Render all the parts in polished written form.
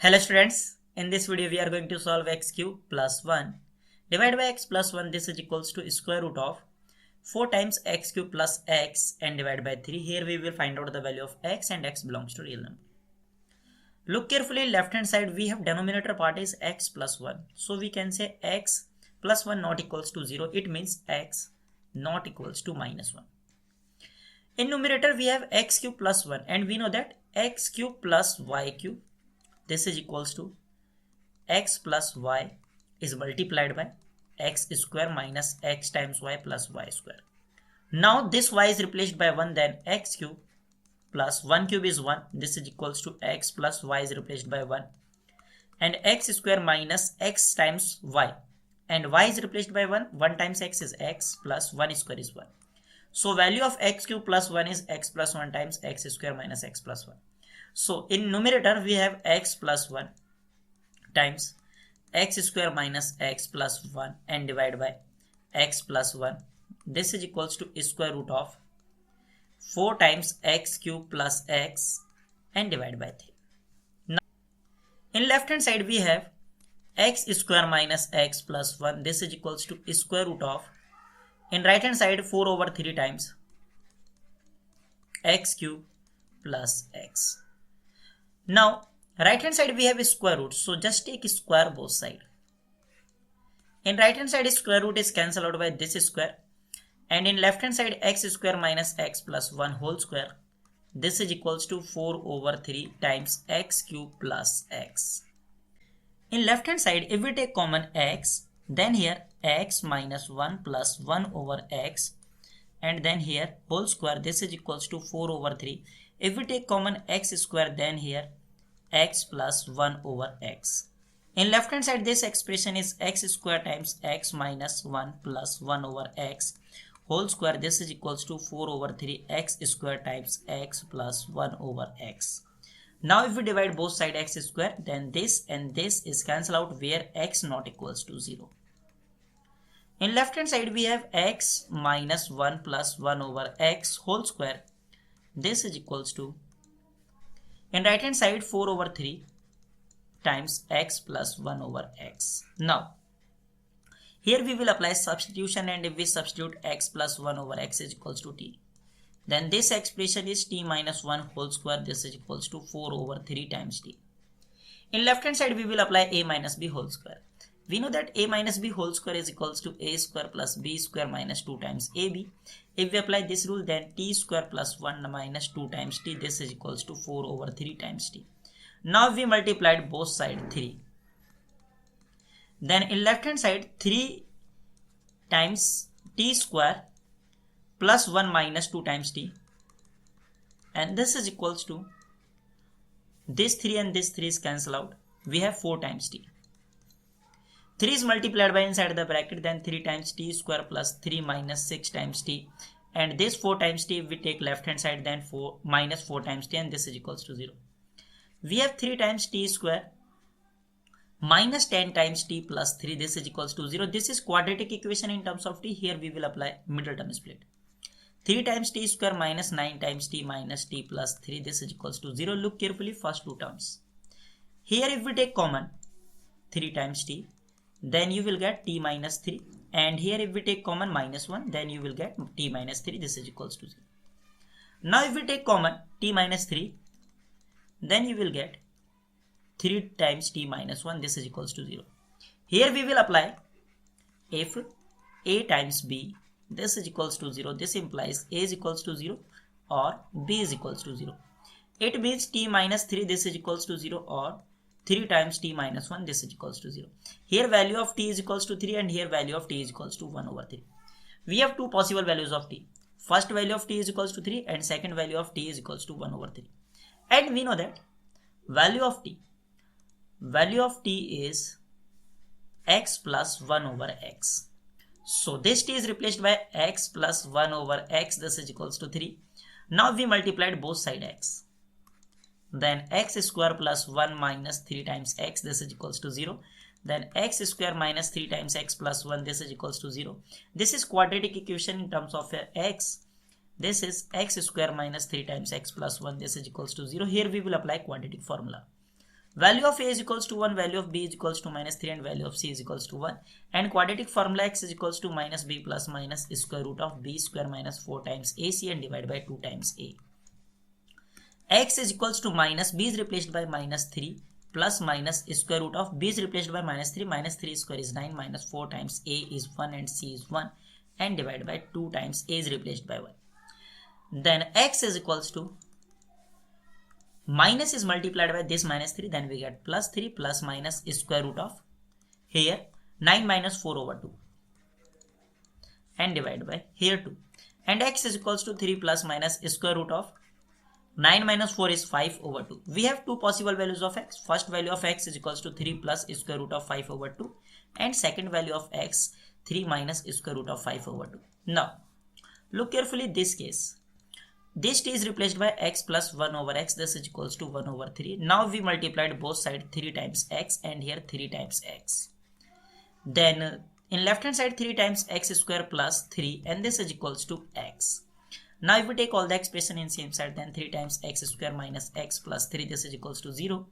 Hello students, in this video we are going to solve x cube plus 1 divided by x plus 1. This is equals to square root of 4 times x cube plus x and divided by 3. Here we will find out the value of x and x belongs to real number. Look carefully, left hand side we have denominator part is x plus 1. So we can say x plus 1 not equals to 0. It means x not equals to minus 1. In numerator we have x cube plus 1 and we know that x cube plus y cube, this is equals to x plus y is multiplied by x square minus x times y plus y square. Now this y is replaced by 1, then x cube plus 1 cube is 1. This is equals to x plus y is replaced by 1 and x square minus x times y, and y is replaced by 1. 1 times x is x plus 1 square is 1. So value of x cube plus 1 is x plus 1 times x square minus x plus 1. So in numerator we have x plus 1 times x square minus x plus 1 and divide by x plus 1. This is equals to square root of 4 times x cube plus x and divide by 3. Now in left hand side we have x square minus x plus 1. This is equals to square root of, in right hand side 4 over 3 times x cube plus x. Now right hand side we have a square root, so just take square both side. In right hand side square root is cancelled out by this square, and in left hand side x square minus x plus 1 whole square, this is equals to 4 over 3 times x cube plus x. In left hand side if we take common x, then here x minus 1 plus 1 over x, and then here whole square, this is equals to 4 over 3. If we take common x square, then here x plus 1 over x. In left hand side this expression is x square times x minus 1 plus 1 over x whole square. This is equals to 4 over 3 x square times x plus 1 over x. Now if we divide both side x square, then this and this is cancelled out where x not equals to 0. In left hand side we have x minus 1 plus 1 over x whole square. This is equals to, in right hand side 4 over 3 times x plus 1 over x. Now here we will apply substitution, and if we substitute x plus 1 over x is equals to t, then this expression is t minus 1 whole square. This is equals to 4 over 3 times t. In left hand side we will apply a minus b whole square. We know that a minus b whole square is equals to a square plus b square minus 2 times ab. If we apply this rule, then t square plus 1 minus 2 times t, this is equals to 4 over 3 times t. Now we multiplied both sides 3. Then in left hand side 3 times t square plus 1 minus 2 times t, and this is equals to, this 3 and this 3 is cancelled out. We have 4 times t. 3 is multiplied by inside the bracket, then 3 times t square plus 3 minus 6 times t, and this 4 times t we take left hand side, then 4 minus 4 times t, and this is equals to 0. We have 3 times t square minus 10 times t plus 3, this is equals to 0. This is quadratic equation in terms of t. Here we will apply middle term split. 3 times t square minus 9 times t minus t plus 3, this is equals to 0. Look carefully, first two terms. Here if we take common 3 times t, then you will get t minus 3, and here if we take common minus 1, then you will get t minus 3, this is equals to 0. Now if we take common t minus 3, then you will get 3 times t minus 1, this is equals to 0. Here we will apply if a times b, this is equals to 0. This implies a is equals to 0 or b is equals to 0. It means t minus 3, this is equals to 0, or 3 times t minus 1, this is equals to 0. Here value of t is equals to 3, and here value of t is equals to 1 over 3. We have two possible values of t. First value of t is equals to 3, and second value of t is equals to 1 over 3. And we know that value of t is x plus 1 over x. So this t is replaced by x plus 1 over x, this is equals to 3. Now we multiplied both side x. Then x square plus 1 minus 3 times x, this is equals to 0. Then x square minus 3 times x plus 1, this is equals to 0. This is quadratic equation in terms of x. This is x square minus 3 times x plus 1. This is equals to 0. Here we will apply quadratic formula. Value of a is equals to 1, value of b is equals to minus 3 and value of c is equals to 1. And quadratic formula x is equals to minus b plus minus square root of b square minus 4 times ac and divided by 2 times a. X is equals to minus b is replaced by minus 3 plus minus square root of b is replaced by minus 3 square is 9 minus 4 times a is 1 and c is 1 and divided by 2 times a is replaced by 1. Then x is equals to minus is multiplied by this minus 3, then we get plus 3 plus minus square root of here 9 minus 4 over 2 and divided by here 2. And x is equals to 3 plus minus square root of 9 minus 4 is 5 over 2. We have two possible values of x. First value of x is equals to 3 plus square root of 5 over 2 and second value of x 3 minus square root of 5 over 2. Now look carefully this case. This t is replaced by x plus 1 over x. This is equals to 1 over 3. Now we multiplied both sides 3 times x and here 3 times x. Then in left hand side 3 times x square plus 3 and this is equals to x. Now if we take all the expression in same side, then 3 times x square minus x plus 3, this is equals to 0.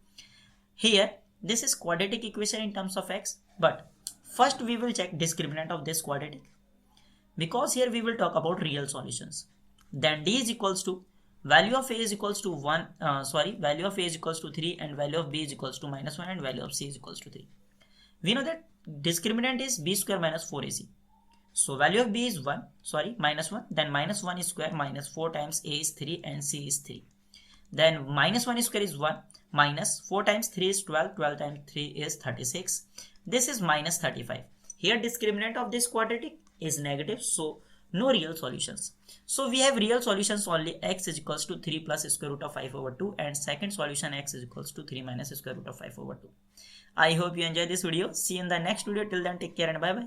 Here this is quadratic equation in terms of x, but first we will check discriminant of this quadratic, because here we will talk about real solutions. Then d is equals to value of a is equals to value of a is equals to 3 and value of b is equals to minus 1 and value of c is equals to 3. We know that discriminant is b square minus 4ac. So value of b is minus 1, then minus 1 is square minus 4 times a is 3 and c is 3. Then minus 1 square is 1 minus 4 times 3 is 12, 12 times 3 is 36. This is minus 35. Here discriminant of this quadratic is negative, so no real solutions. So we have real solutions only. X is equals to 3 plus square root of 5 over 2 and second solution x is equals to 3 minus square root of 5 over 2. I hope you enjoyed this video. See you in the next video. Till then, take care and bye bye.